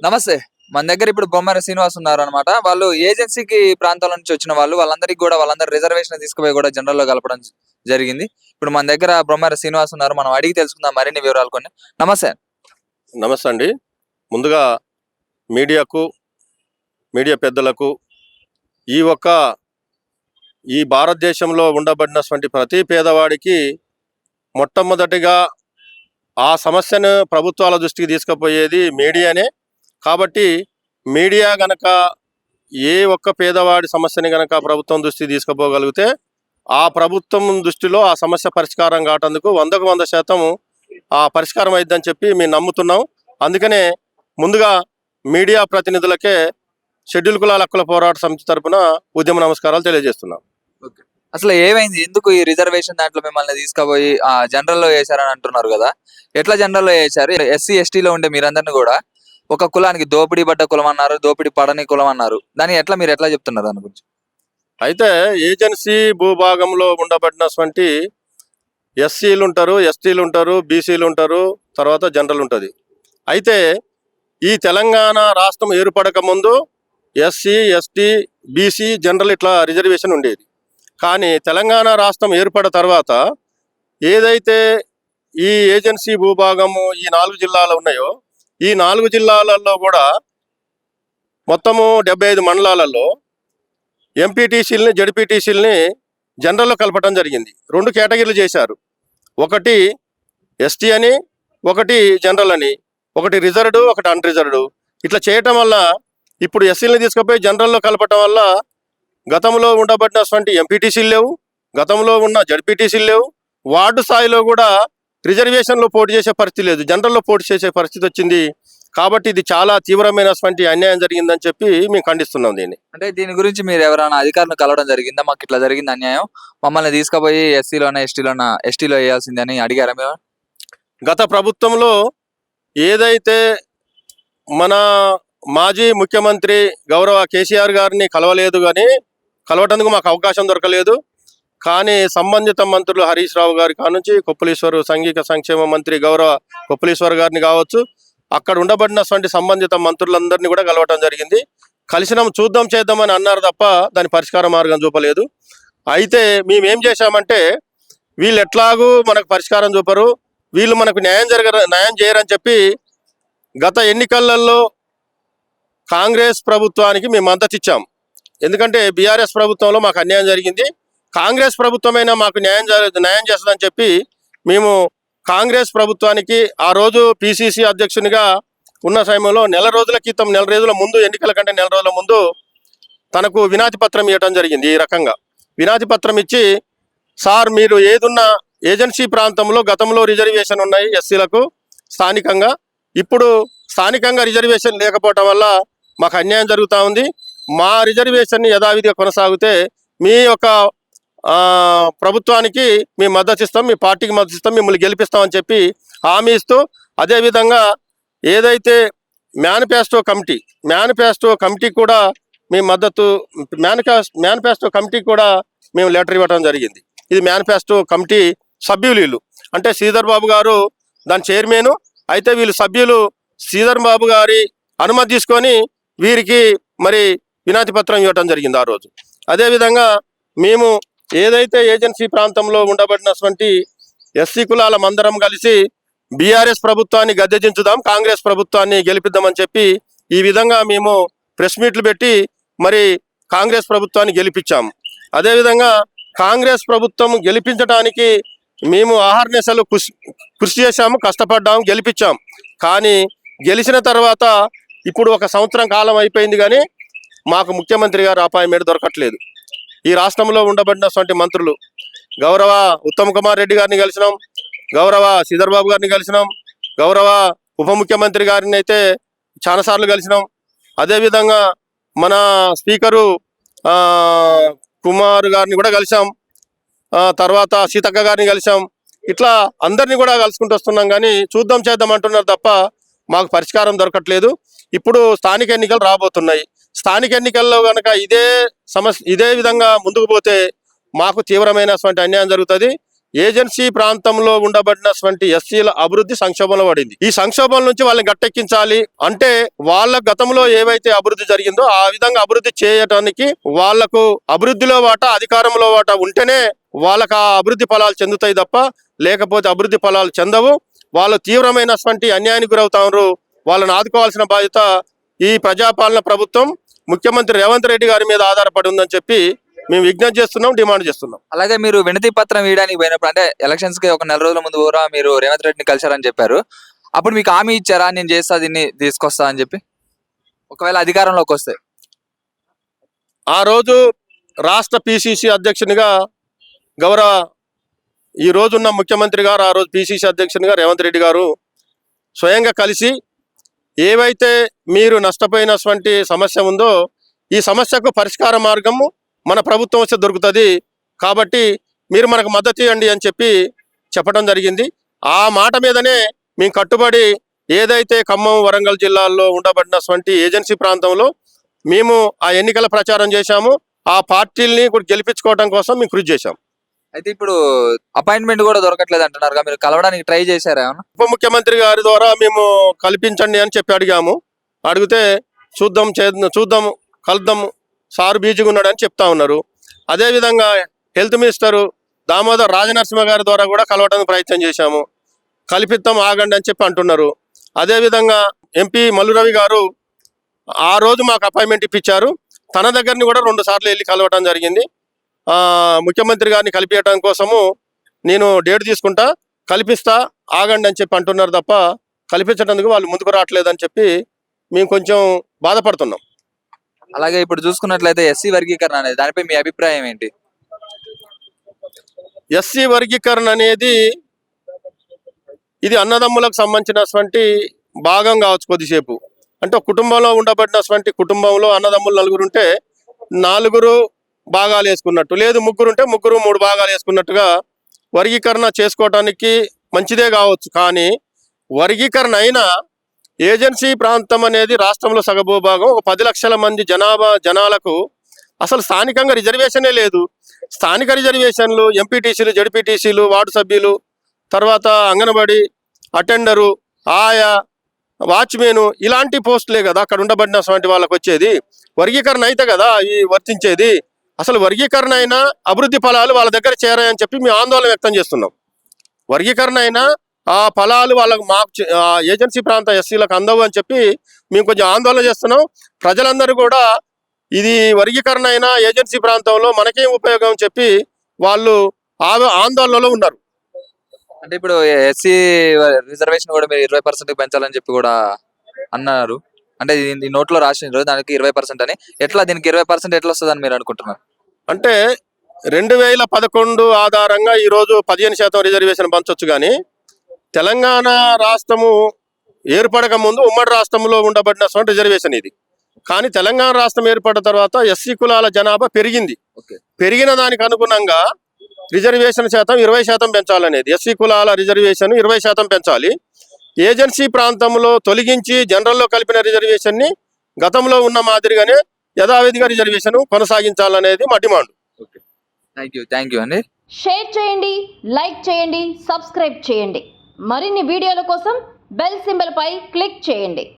నమస్తే. మన దగ్గర ఇప్పుడు బొమ్మర శ్రీనివాస్ ఉన్నారనమాట. వాళ్ళు ఏజెన్సీకి ప్రాంతాల నుంచి వచ్చిన వాళ్ళందరికి గూడా వాళ్ళందరూ రిజర్వేషన్ తీసుకుపోయి గూడా జనరల్‌లో కలపడం జరిగింది. ఇప్పుడు మన దగ్గర బొమ్మర శ్రీనివాస్ ఉన్నారు. మనం అడిగి తెలుసుకుందాం మరిన్ని వివరాలు కొన్ని. నమస్తే. నమస్తే అండి. ముందుగా మీడియాకు, మీడియా పెద్దలకు ఈ ఒక్క ఈ భారతదేశంలో ఉండబడినటువంటి ప్రతి పేదవాడికి మొట్టమొదటిగా ఆ సమస్యను ప్రభుత్వాల దృష్టికి తీసుకుపోయేది మీడియానే. కాబట్టి మీడియా గనక ఏ ఒక్క పేదవాడి సమస్యని గనక ప్రభుత్వం దృష్టికి తీసుకుపోగలిగితే ఆ ప్రభుత్వం దృష్టిలో ఆ సమస్య పరిష్కారం కావటందుకు 100% ఆ పరిష్కారం అయిద్దని చెప్పి మేము నమ్ముతున్నాం. అందుకనే ముందుగా మీడియా ప్రతినిధులకే షెడ్యూల్ కులాల హక్కుల పోరాట సమితి తరపున ఉద్యమ నమస్కారాలు తెలియజేస్తున్నాం. ఓకే. అసలు ఏమైంది? ఎందుకు ఈ రిజర్వేషన్ దాంట్లో మిమ్మల్ని తీసుకుపోయి జనరల్‌లో ఏశారని అంటున్నారు గదా! ఎట్లా జనరల్‌లో ఏశారు? ఎస్సీ, ఎస్టీలో ఉండే మీరందరిని గూడా ఒక కులానికి దోపిడీ పడ్డ కులం అన్నారు. దోపిడీ పడని కులం అన్నారు. దాన్ని మీరెట్లా చెప్తున్నారు దాని గురించి? అయితే ఏజెన్సీ భూభాగంలో ఉండబడినటువంటి ఎస్సీలు ఉంటారు, ఎస్టీలు ఉంటారు, బీసీలు ఉంటారు, తర్వాత జనరల్ ఉంటుంది. అయితే ఈ తెలంగాణ రాష్ట్రం ఏర్పడక ముందు ఎస్సీ, ఎస్టీ, బీసీ, జనరల్ ఇట్లా రిజర్వేషన్ ఉండేది. కానీ తెలంగాణ రాష్ట్రం ఏర్పడిన తర్వాత ఏదైతే ఈ ఏజెన్సీ భూభాగము ఈ 4 జిల్లాలు ఉన్నాయో ఈ 4 జిల్లాలలో కూడా మొత్తము 75 మండలాలలో ఎంపీటీసీలని, జడ్పీటీసీలని జనరల్లో కలపడం జరిగింది. 2 కేటగిరీలు చేశారు. ఒకటి ఎస్టీ అని, ఒకటి జనరల్ అని, ఒకటి రిజర్వ్డ్, ఒకటి అన్రిజర్వ్డ్. ఇట్లా చేయటం వల్ల ఇప్పుడు ఎస్సీలని తీసుకుపోయి జనరల్లో కలపటం వల్ల గతంలో ఉండబడినటువంటి ఎంపీటీసీలు లేవు, గతంలో ఉన్న జడ్పీటీసీలు లేవు, వార్డు స్థాయిలో కూడా రిజర్వేషన్లో పోటీ చేసే పరిస్థితి లేదు, జనరల్లో పోటీ చేసే పరిస్థితి వచ్చింది. కాబట్టి ఇది చాలా తీవ్రమైనటువంటి అన్యాయం జరిగిందని చెప్పి మేము ఖండిస్తున్నాం దీన్ని. అంటే దీని గురించి మీరు ఎవరైనా అధికారులను కలవడం జరిగిందా? మాకు ఇట్లా జరిగింది అన్యాయం, మమ్మల్ని తీసుకుపోయి ఎస్టీలో వేయాల్సింది అని అడిగారా మేము? గత ప్రభుత్వంలో ఏదైతే మన మాజీ ముఖ్యమంత్రి గౌరవ కేసీఆర్ గారిని కలవలేదు, కానీ కలవటందుకు మాకు అవకాశం దొరకలేదు. కానీ సంబంధిత మంత్రులు హరీష్ రావు గారి కానుంచి కొప్పులీశ్వర్ సాంఘిక సంక్షేమ మంత్రి గౌరవ కొప్పులీశ్వర్ గారిని కావచ్చు, అక్కడ ఉండబడినటువంటి సంబంధిత మంత్రులందరినీ కూడా కలవటం జరిగింది. కలిసినాం, చూద్దాం చేద్దామని అన్నారు తప్ప దాని పరిష్కార మార్గం చూపలేదు. అయితే మేమేం చేశామంటే వీళ్ళు ఎట్లాగూ మనకు పరిష్కారం చూపరు, వీళ్ళు మనకు న్యాయం చేయరని చెప్పి గత ఎన్నికలలో కాంగ్రెస్ ప్రభుత్వానికి మేము మద్దతు ఇచ్చాం. ఎందుకంటే బీఆర్ఎస్ ప్రభుత్వంలో మాకు అన్యాయం జరిగింది, కాంగ్రెస్ ప్రభుత్వమైనా మాకు న్యాయం చేస్తుందని చెప్పి మేము కాంగ్రెస్ ప్రభుత్వానికి ఆ రోజు పిసిసి అధ్యక్షునిగా ఉన్న సమయంలో నెల రోజుల ముందు, ఎన్నికల కంటే నెల రోజుల ముందు తనకు వినతి పత్రం ఇవ్వడం జరిగింది. ఈ రకంగా వినతి పత్రం ఇచ్చి, సార్ మీరు ఏదున్నా ఏజెన్సీ ప్రాంతంలో గతంలో రిజర్వేషన్ ఉన్నాయి ఎస్సీలకు స్థానికంగా, ఇప్పుడు స్థానికంగా రిజర్వేషన్ లేకపోవటం వల్ల మాకు అన్యాయం జరుగుతూ ఉంది, మా రిజర్వేషన్ని యథావిధిగా కొనసాగితే మీ యొక్క ప్రభుత్వానికి మేము మద్దతు ఇస్తాం, మీ పార్టీకి మద్దతు ఇస్తాం, మిమ్మల్ని గెలిపిస్తామని చెప్పి హామీ ఇస్తూ, అదేవిధంగా ఏదైతే మేనిఫెస్టో కమిటీ కూడా మేము మద్దతు, మేనిఫెస్టో కమిటీకి కూడా మేము లెటర్ ఇవ్వడం జరిగింది. ఇది మేనిఫెస్టో కమిటీ సభ్యులు వీళ్ళు, అంటే శ్రీధర్ బాబు గారు దాని చైర్మన్. అయితే వీళ్ళు సభ్యులు శ్రీధర్ బాబు గారి అనుమతి తీసుకొని వీరికి మరి వినతి పత్రం ఇవ్వడం జరిగింది ఆ రోజు. అదేవిధంగా మేము ఏదైతే ఏజెన్సీ ప్రాంతంలో ఉండబడినటువంటి ఎస్సీ కులాల మందరం కలిసి బీఆర్ఎస్ ప్రభుత్వాన్ని గద్దెదించుదాం, కాంగ్రెస్ ప్రభుత్వాన్ని గెలిపిద్దామని చెప్పి ఈ విధంగా మేము ప్రెస్ మీట్లు పెట్టి మరి కాంగ్రెస్ ప్రభుత్వాన్ని గెలిపించాము. అదేవిధంగా కాంగ్రెస్ ప్రభుత్వం గెలిపించడానికి మేము ఆహార్నిశలు కృషి చేశాము, కష్టపడ్డాము, గెలిపించాం. కానీ గెలిచిన తర్వాత ఇప్పుడు 1 సంవత్సరం కాలం అయిపోయింది, కానీ మాకు ముఖ్యమంత్రి గారు అపాయింట్మెంట్ దొరకట్లేదు. ఈ రాష్ట్రంలో ఉండబడినటువంటి మంత్రులు గౌరవ ఉత్తమ్ కుమార్ రెడ్డి గారిని కలిసినాం, గౌరవ శ్రీధర్ బాబు గారిని కలిసినాం, గౌరవ ఉప ముఖ్యమంత్రి గారిని అయితే చాలాసార్లు కలిసినాం. అదేవిధంగా మన స్పీకరు కుమార్ గారిని కూడా కలిసాం, తర్వాత సీతక్క గారిని కలిసాం. ఇట్లా అందరినీ కూడా కలుసుకుంటూ వస్తున్నాం, కానీ చూద్దాం చేద్దాం అంటున్నారు తప్ప మాకు పరిష్కారం దొరకట్లేదు. ఇప్పుడు స్థానిక ఎన్నికలు రాబోతున్నాయి. స్థానిక ఎన్నికల్లో కనుక ఇదే విధంగా ముందుకు పోతే మాకు తీవ్రమైనటువంటి అన్యాయం జరుగుతుంది. ఏజెన్సీ ప్రాంతంలో ఉండబడినటువంటి ఎస్సీల అభివృద్ధి సంక్షోభంలో పడింది. ఈ సంక్షోభం నుంచి వాళ్ళని గట్టెక్కించాలి అంటే వాళ్ళ గతంలో ఏవైతే అభివృద్ధి జరిగిందో ఆ విధంగా అభివృద్ధి చేయడానికి వాళ్లకు అభివృద్ధిలో వాటా అధికారంలో వాటా ఉంటేనే వాళ్ళకు ఆ అభివృద్ధి ఫలాలు చెందుతాయి తప్ప లేకపోతే అభివృద్ధి ఫలాలు చెందవు. వాళ్ళు తీవ్రమైనటువంటి అన్యాయానికి గురవుతారు. వాళ్ళని ఆదుకోవాల్సిన బాధ్యత ఈ ప్రజాపాలన ప్రభుత్వం ముఖ్యమంత్రి రేవంత్ రెడ్డి గారి మీద ఆధారపడి ఉందని చెప్పి మేము విజ్ఞప్తి చేస్తున్నాం, డిమాండ్ చేస్తున్నాం. అలాగే మీరు వినతి పత్రం వేయడానికి పోయినప్పుడు అంటే ఎలక్షన్స్ కి ఒక నెల రోజుల ముందు కూడా మీరు రేవంత్ రెడ్డిని కలిశారని చెప్పారు. అప్పుడు మీకు హామీ ఇచ్చారా నేను చేస్తా దీన్ని తీసుకొస్తా అని చెప్పి? ఒకవేళ అధికారంలోకి వస్తే ఆ రోజు రాష్ట్ర పిసిసి అధ్యక్షునిగా గౌరవ ఈ రోజున్న ముఖ్యమంత్రి గారు ఆ రోజు పిసిసి అధ్యక్షునిగా రేవంత్ రెడ్డి గారు స్వయంగా కలిసి ఏవైతే మీరు నష్టపోయినటువంటి సమస్య ఉందో ఈ సమస్యకు పరిష్కార మార్గము మన ప్రభుత్వం వస్తే దొరుకుతుంది కాబట్టి మీరు మనకు మద్దతు ఇవ్వండి అని చెప్పి చెప్పడం జరిగింది. ఆ మాట మీదనే మేము కట్టుబడి ఏదైతే ఖమ్మం వరంగల్ జిల్లాల్లో ఉండబడినటువంటి ఏజెన్సీ ప్రాంతంలో మేము ఆ ఎన్నికల ప్రచారం చేశాము. ఆ పార్టీల్ని కూడా గెలిపించుకోవడం కోసం మేము కృషి చేశాం. అయితే ఇప్పుడు అపాయింట్మెంట్ కూడా దొరకట్లేదు అంటున్నారు, మీరు కలవడానికి ట్రై చేశారా ఏమన్నా? ఉప ముఖ్యమంత్రి గారి ద్వారా మేము కల్పించండి అని చెప్పి అడిగాము. అడిగితే చూద్దాం కలుద్దాము సారు బీజీగా ఉన్నాడని చెప్తా ఉన్నారు. అదేవిధంగా హెల్త్ మినిస్టరు దామోదర్ రాజనరసింహ గారి ద్వారా కూడా కలవడానికి ప్రయత్నం చేశాము. కల్పిద్దాం ఆగండి అని చెప్పి అంటున్నారు. అదేవిధంగా ఎంపీ మల్లు రవి గారు ఆ రోజు మాకు అపాయింట్మెంట్ ఇప్పించారు. తన దగ్గరని కూడా 2 సార్లు వెళ్ళి కలవడం జరిగింది. ముఖ్యమంత్రి గారిని కలిపించడం కోసము నేను డేట్ తీసుకుంటా కల్పిస్తా ఆగండి అని చెప్పి అంటున్నారు తప్ప కల్పించడానికి వాళ్ళు ముందుకు రావట్లేదని చెప్పి మేము కొంచెం బాధపడుతున్నాం. అలాగే ఇప్పుడు చూసుకున్నట్లయితే ఎస్సీ వర్గీకరణ అనేది దానిపై మీ అభిప్రాయం ఏంటి? ఎస్సీ వర్గీకరణ అనేది ఇది అన్నదమ్ములకు సంబంధించినటువంటి భాగం కావచ్చు. కొద్దిసేపు అంటే ఒక కుటుంబంలో ఉండబడినటువంటి కుటుంబంలో అన్నదమ్ములు 4 ఉంటే 4 భాగాలు వేసుకున్నట్టు, లేదు 3 ఉంటే 3 భాగాలు వేసుకున్నట్టుగా వర్గీకరణ చేసుకోవటానికి మంచిదే కావచ్చు. కానీ వర్గీకరణ అయినా ఏజెన్సీ ప్రాంతం అనేది రాష్ట్రంలో సగభూభాగం ఒక 10 లక్షల మంది జనాలకు అసలు స్థానికంగా రిజర్వేషనే లేదు. స్థానిక రిజర్వేషన్లు ఎంపీటీసీలు, జడ్పీటీసీలు, వార్డు సభ్యులు, తర్వాత అంగన్వాడీ అటెండరు, ఆయా, వాచ్మెన్ ఇలాంటి పోస్టులే కదా అక్కడ ఉండబడినటువంటి వాళ్ళకి వచ్చేది. వర్గీకరణ అయితే కదా ఈ వర్తించేది. అసలు వర్గీకరణ అయినా అభివృద్ధి ఫలాలు వాళ్ళ దగ్గర చేరాయని చెప్పి మేము ఆందోళన వ్యక్తం చేస్తున్నాం. వర్గీకరణ అయినా ఆ ఫలాలు వాళ్ళకు ఏజెన్సీ ప్రాంత ఎస్సీలకు అందవు అని చెప్పి మేము కొంచెం ఆందోళన చేస్తున్నాం. ప్రజలందరూ కూడా ఇది వర్గీకరణ అయినా ఏజెన్సీ ప్రాంతంలో మనకేం ఉపయోగం చెప్పి వాళ్ళు ఆందోళనలో ఉన్నారు. అంటే ఇప్పుడు ఎస్సీ రిజర్వేషన్ కూడా మీరు 20% పెంచాలని చెప్పి కూడా అన్నారు. అంటే ఈ నోట్లో రాసిన దానికి 20% అని, ఎట్లా దీనికి 20% ఎట్లా వస్తుందని మీరు అనుకుంటున్నారు? అంటే 2011 ఆధారంగా ఈరోజు 15% రిజర్వేషన్ పంచవచ్చు. కానీ తెలంగాణ రాష్ట్రము ఏర్పడక ముందు ఉమ్మడి రాష్ట్రంలో ఉండబడిన రిజర్వేషన్ ఇది. కానీ తెలంగాణ రాష్ట్రం ఏర్పడిన తర్వాత ఎస్సీ కులాల జనాభా పెరిగింది. పెరిగిన దానికి అనుగుణంగా రిజర్వేషన్ శాతం 20% పెంచాలనేది. ఎస్సీ కులాల రిజర్వేషన్ 20% పెంచాలి. ఏజెన్సీ ప్రాంతంలో తొలగించి జనరల్లో కలిపిన రిజర్వేషన్ని గతంలో ఉన్న మాదిరిగానే యథావిధిగా రిజర్వేషన్ కొనసాగించాలనేది మా డిమాండ్. థ్యాంక్ యూ అండి. షేర్ చేయండి, లైక్ చేయండి, సబ్స్క్రైబ్ చేయండి. మరిన్ని వీడియోల కోసం బెల్ సింబల్ పై క్లిక్ చేయండి.